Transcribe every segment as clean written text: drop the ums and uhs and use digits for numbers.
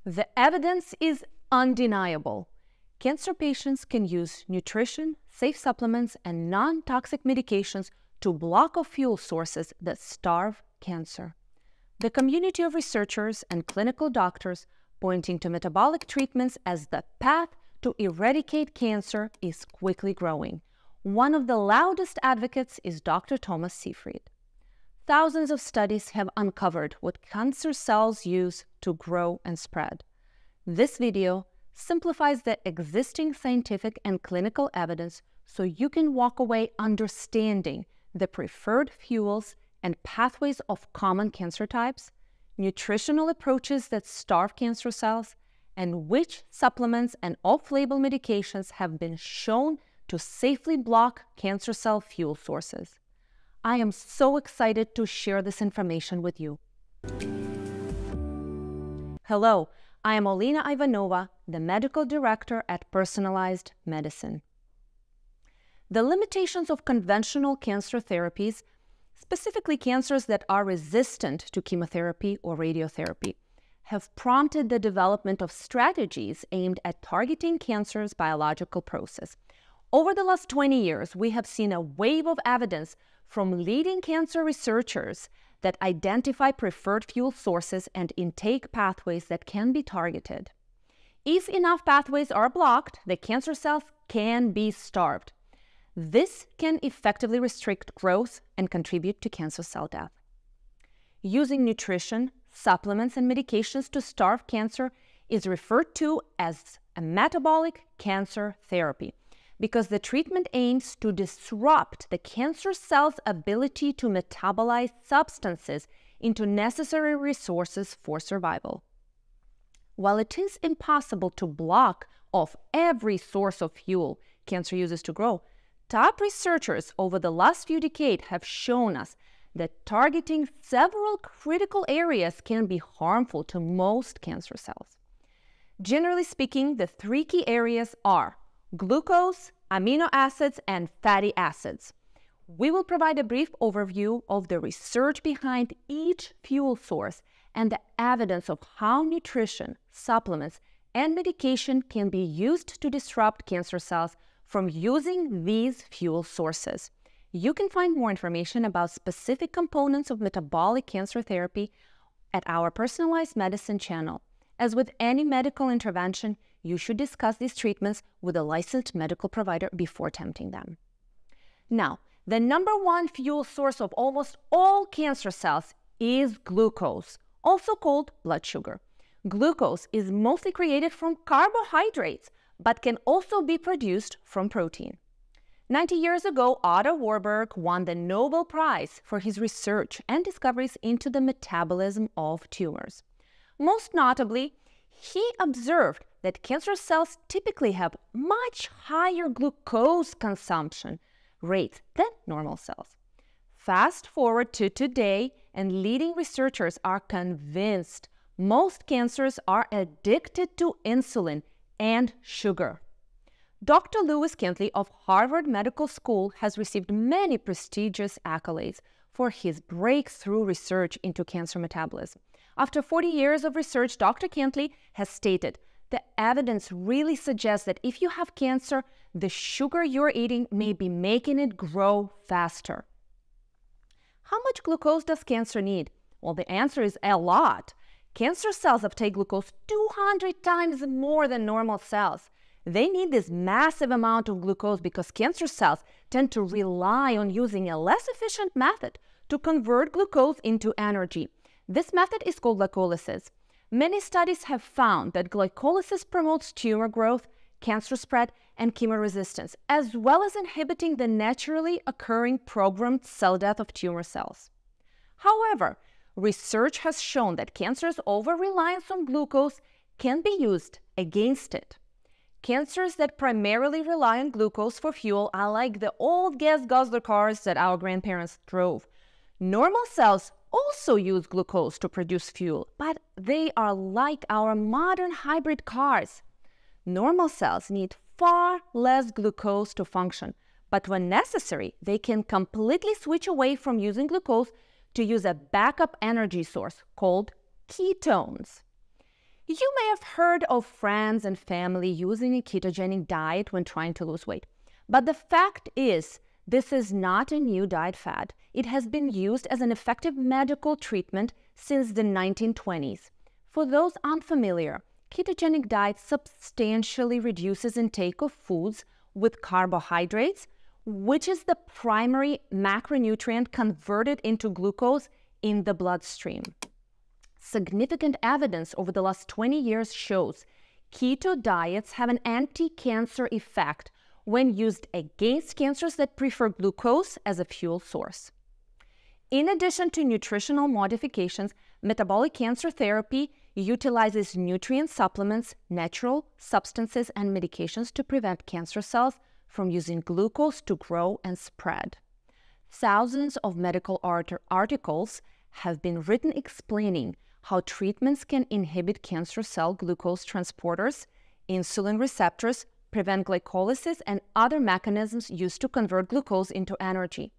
The evidence is undeniable. Cancer patients can use nutrition, safe supplements, and non-toxic medications to block off fuel sources that starve cancer. The community of researchers and clinical doctors pointing to metabolic treatments as the path to eradicate cancer is quickly growing. One of the loudest advocates is Dr. Thomas Seyfried. Thousands of studies have uncovered what cancer cells use to grow and spread. This video simplifies the existing scientific and clinical evidence so you can walk away understanding the preferred fuels and pathways of common cancer types, nutritional approaches that starve cancer cells, and which supplements and off-label medications have been shown to safely block cancer cell fuel sources. I am so excited to share this information with you. Hello, I am Olena Ivanova, the Medical Director at Personalized Medicine. The limitations of conventional cancer therapies, specifically cancers that are resistant to chemotherapy or radiotherapy, have prompted the development of strategies aimed at targeting cancer's biological process. Over the last 20 years, we have seen a wave of evidence from leading cancer researchers that identify preferred fuel sources and intake pathways that can be targeted. If enough pathways are blocked, the cancer cells can be starved. This can effectively restrict growth and contribute to cancer cell death. Using nutrition, supplements, and medications to starve cancer is referred to as a metabolic cancer therapy because the treatment aims to disrupt the cancer cell's ability to metabolize substances into necessary resources for survival. While it is impossible to block off every source of fuel cancer uses to grow, top researchers over the last few decades have shown us that targeting several critical areas can be harmful to most cancer cells. Generally speaking, the three key areas are glucose, amino acids, and fatty acids. We will provide a brief overview of the research behind each fuel source and the evidence of how nutrition, supplements, and medication can be used to disrupt cancer cells from using these fuel sources. You can find more information about specific components of metabolic cancer therapy at our Personalized Medicine channel. As with any medical intervention, you should discuss these treatments with a licensed medical provider before attempting them. Now, the number one fuel source of almost all cancer cells is glucose, also called blood sugar. Glucose is mostly created from carbohydrates, but can also be produced from protein. 90 years ago, Otto Warburg won the Nobel Prize for his research and discoveries into the metabolism of tumors. Most notably, he observed that cancer cells typically have much higher glucose consumption rates than normal cells. Fast forward to today, and leading researchers are convinced most cancers are addicted to insulin and sugar. Dr. Lewis Kentley of Harvard Medical School has received many prestigious accolades for his breakthrough research into cancer metabolism. After 40 years of research, Dr. Kentley has stated, the evidence really suggests that if you have cancer, the sugar you're eating may be making it grow faster. How much glucose does cancer need? Well, the answer is a lot. Cancer cells uptake glucose 200 times more than normal cells. They need this massive amount of glucose because cancer cells tend to rely on using a less efficient method to convert glucose into energy. This method is called glycolysis. Many studies have found that glycolysis promotes tumor growth, cancer spread, and chemoresistance, as well as inhibiting the naturally occurring programmed cell death of tumor cells. However, research has shown that cancer's over-reliance on glucose can be used against it. Cancers that primarily rely on glucose for fuel are like the old gas guzzler cars that our grandparents drove. Normal cells also use glucose to produce fuel, but they are like our modern hybrid cars. Normal cells need far less glucose to function, but when necessary, they can completely switch away from using glucose to use a backup energy source called ketones. You may have heard of friends and family using a ketogenic diet when trying to lose weight. But the fact is, this is not a new diet fad. It has been used as an effective medical treatment since the 1920s. For those unfamiliar, ketogenic diet substantially reduces intake of foods with carbohydrates, which is the primary macronutrient converted into glucose in the bloodstream. Significant evidence over the last 20 years shows keto diets have an anti-cancer effect when used against cancers that prefer glucose as a fuel source. In addition to nutritional modifications, metabolic cancer therapy utilizes nutrient supplements, natural substances, and medications to prevent cancer cells from using glucose to grow and spread. Thousands of medical articles have been written explaining how treatments can inhibit cancer cell glucose transporters, insulin receptors, prevent glycolysis, and other mechanisms used to convert glucose into energy.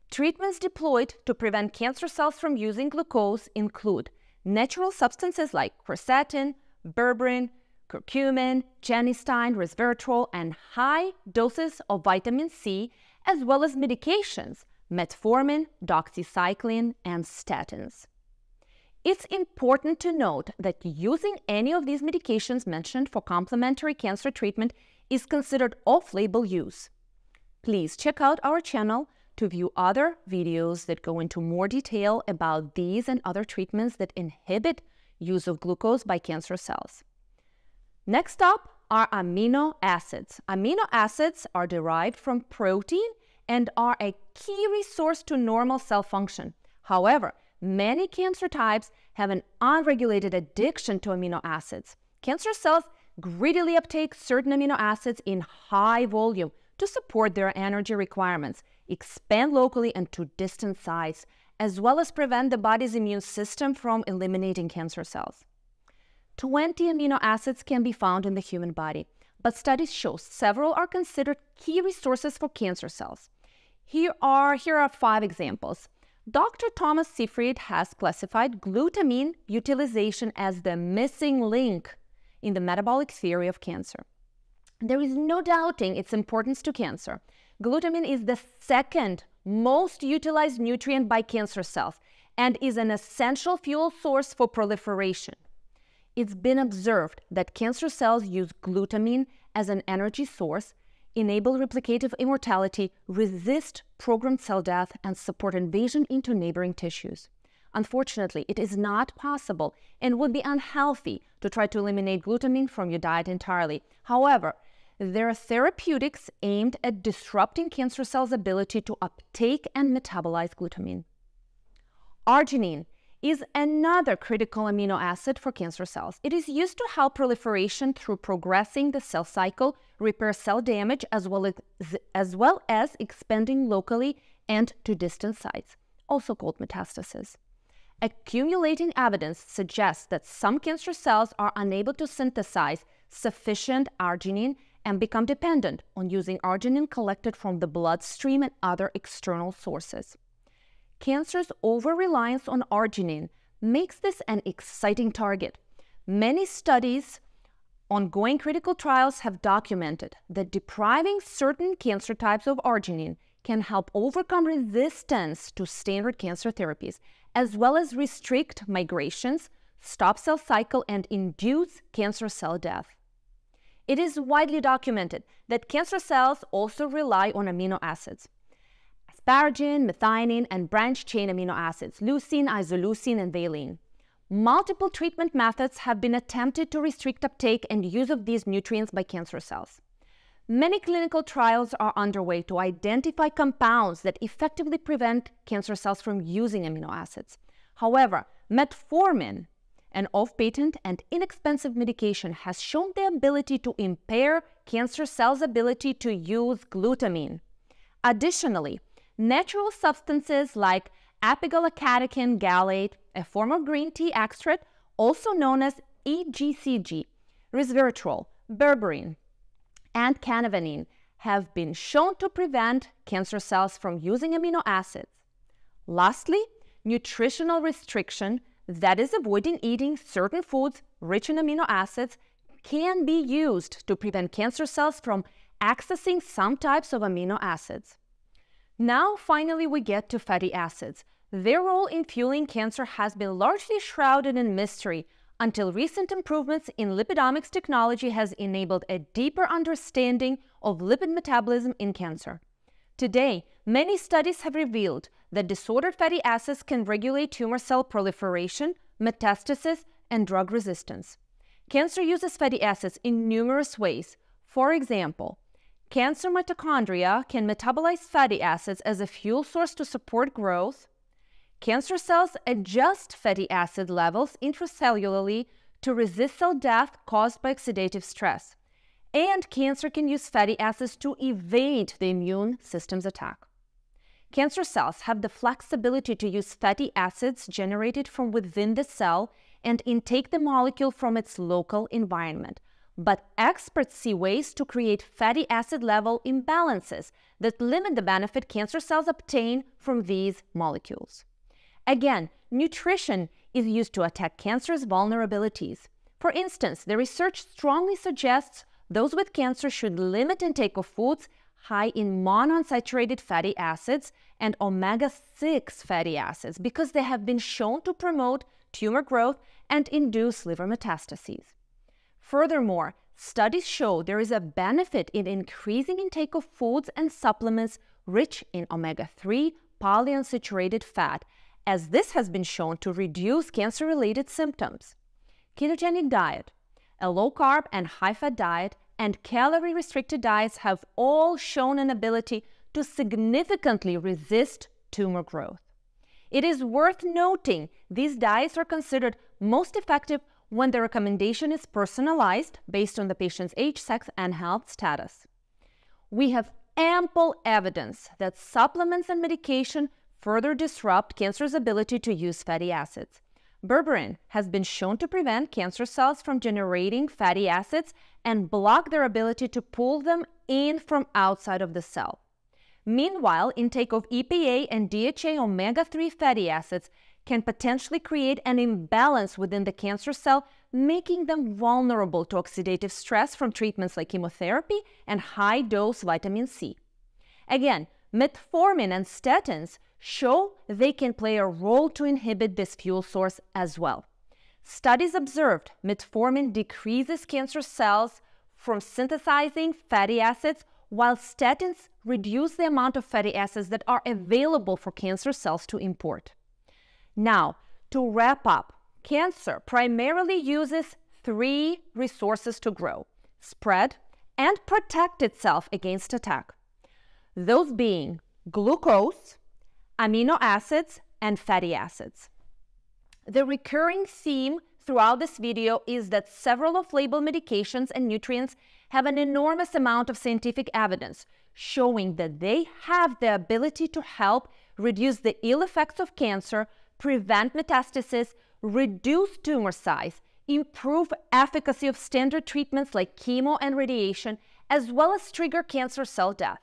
Treatments deployed to prevent cancer cells from using glucose include natural substances like quercetin, berberine, curcumin, genistein, resveratrol, and high doses of vitamin C, as well as medications, metformin, doxycycline, and statins. It's important to note that using any of these medications mentioned for complementary cancer treatment is considered off-label use. Please check out our channel to view other videos that go into more detail about these and other treatments that inhibit use of glucose by cancer cells. Next up are amino acids. Amino acids are derived from protein and are a key resource to normal cell function. However, many cancer types have an unregulated addiction to amino acids. Cancer cells greedily uptake certain amino acids in high volume to support their energy requirements, expand locally and to distant sites, as well as prevent the body's immune system from eliminating cancer cells. 20 amino acids can be found in the human body, but studies show several are considered key resources for cancer cells. Here are 5 examples. Dr. Thomas Seyfried has classified glutamine utilization as the missing link in the metabolic theory of cancer. There is no doubting its importance to cancer. Glutamine is the second most utilized nutrient by cancer cells and is an essential fuel source for proliferation. It's been observed that cancer cells use glutamine as an energy source, enable replicative immortality, resist programmed cell death, and support invasion into neighboring tissues. Unfortunately, it is not possible and would be unhealthy to try to eliminate glutamine from your diet entirely. However, there are therapeutics aimed at disrupting cancer cells' ability to uptake and metabolize glutamine. Arginine is another critical amino acid for cancer cells. It is used to help proliferation through progressing the cell cycle, repair cell damage, as well as expanding locally and to distant sites, also called metastasis. Accumulating evidence suggests that some cancer cells are unable to synthesize sufficient arginine and become dependent on using arginine collected from the bloodstream and other external sources. Cancer's over-reliance on arginine makes this an exciting target. Many studies, ongoing clinical trials have documented that depriving certain cancer types of arginine can help overcome resistance to standard cancer therapies, as well as restrict migrations, stop cell cycle, and induce cancer cell death. It is widely documented that cancer cells also rely on amino acids. Asparagine, methionine, and branched-chain amino acids, leucine, isoleucine, and valine. Multiple treatment methods have been attempted to restrict uptake and use of these nutrients by cancer cells. Many clinical trials are underway to identify compounds that effectively prevent cancer cells from using amino acids. However, metformin, an off-patent and inexpensive medication, has shown the ability to impair cancer cells' ability to use glutamine. Additionally, natural substances like epigallocatechin gallate, a form of green tea extract, also known as EGCG, resveratrol, berberine, and canavanine, have been shown to prevent cancer cells from using amino acids. Lastly, nutritional restriction, that is, avoiding eating certain foods rich in amino acids, can be used to prevent cancer cells from accessing some types of amino acids. Now, finally, we get to fatty acids. Their role in fueling cancer has been largely shrouded in mystery until recent improvements in lipidomics technology has enabled a deeper understanding of lipid metabolism in cancer. Today, many studies have revealed that disordered fatty acids can regulate tumor cell proliferation, metastasis, and drug resistance. Cancer uses fatty acids in numerous ways. For example, cancer mitochondria can metabolize fatty acids as a fuel source to support growth. Cancer cells adjust fatty acid levels intracellularly to resist cell death caused by oxidative stress. And cancer can use fatty acids to evade the immune system's attack. Cancer cells have the flexibility to use fatty acids generated from within the cell and intake the molecule from its local environment. But experts see ways to create fatty acid level imbalances that limit the benefit cancer cells obtain from these molecules. Again, nutrition is used to attack cancer's vulnerabilities. For instance, the research strongly suggests those with cancer should limit intake of foods high in monounsaturated fatty acids and omega-6 fatty acids because they have been shown to promote tumor growth and induce liver metastases. Furthermore, studies show there is a benefit in increasing intake of foods and supplements rich in omega-3 polyunsaturated fat, as this has been shown to reduce cancer-related symptoms. Ketogenic diet, a low-carb and high-fat diet, and calorie-restricted diets have all shown an ability to significantly resist tumor growth. It is worth noting these diets are considered most effective when the recommendation is personalized based on the patient's age, sex, and health status. We have ample evidence that supplements and medication further disrupt cancer's ability to use fatty acids. Berberine has been shown to prevent cancer cells from generating fatty acids and block their ability to pull them in from outside of the cell. Meanwhile, intake of EPA and DHA omega-3 fatty acids can potentially create an imbalance within the cancer cell, making them vulnerable to oxidative stress from treatments like chemotherapy and high-dose vitamin C. Again, metformin and statins show they can play a role to inhibit this fuel source as well. Studies observed metformin decreases cancer cells from synthesizing fatty acids, while statins reduce the amount of fatty acids that are available for cancer cells to import. Now, to wrap up, cancer primarily uses three resources to grow, spread, and protect itself against attack. Those being glucose, amino acids, and fatty acids. The recurring theme throughout this video is that several off-label medications and nutrients have an enormous amount of scientific evidence showing that they have the ability to help reduce the ill effects of cancer, prevent metastasis, reduce tumor size, improve efficacy of standard treatments like chemo and radiation, as well as trigger cancer cell death.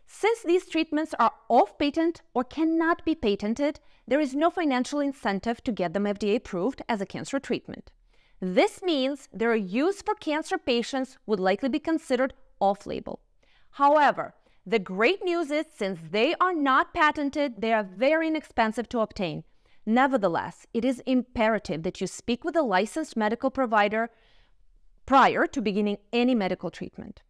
Since these treatments are off patent or cannot be patented, there is no financial incentive to get them FDA approved as a cancer treatment. This means their use for cancer patients would likely be considered off-label. However, the great news is since they are not patented, they are very inexpensive to obtain. Nevertheless, it is imperative that you speak with a licensed medical provider prior to beginning any medical treatment.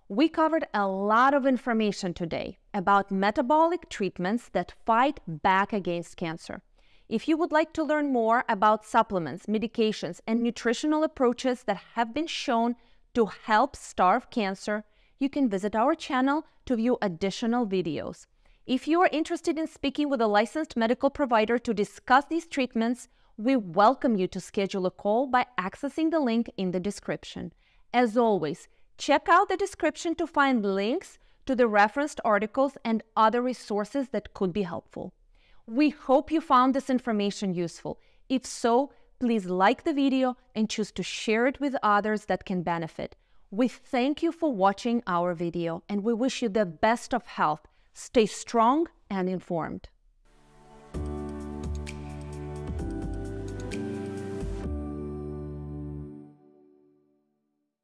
We covered a lot of information today about metabolic treatments that fight back against cancer. If you would like to learn more about supplements, medications, and nutritional approaches that have been shown to help starve cancer, you can visit our channel to view additional videos. If you are interested in speaking with a licensed medical provider to discuss these treatments, we welcome you to schedule a call by accessing the link in the description. As always, check out the description to find links to the referenced articles and other resources that could be helpful. We hope you found this information useful. If so, please like the video and choose to share it with others that can benefit. We thank you for watching our video and we wish you the best of health. Stay strong and informed.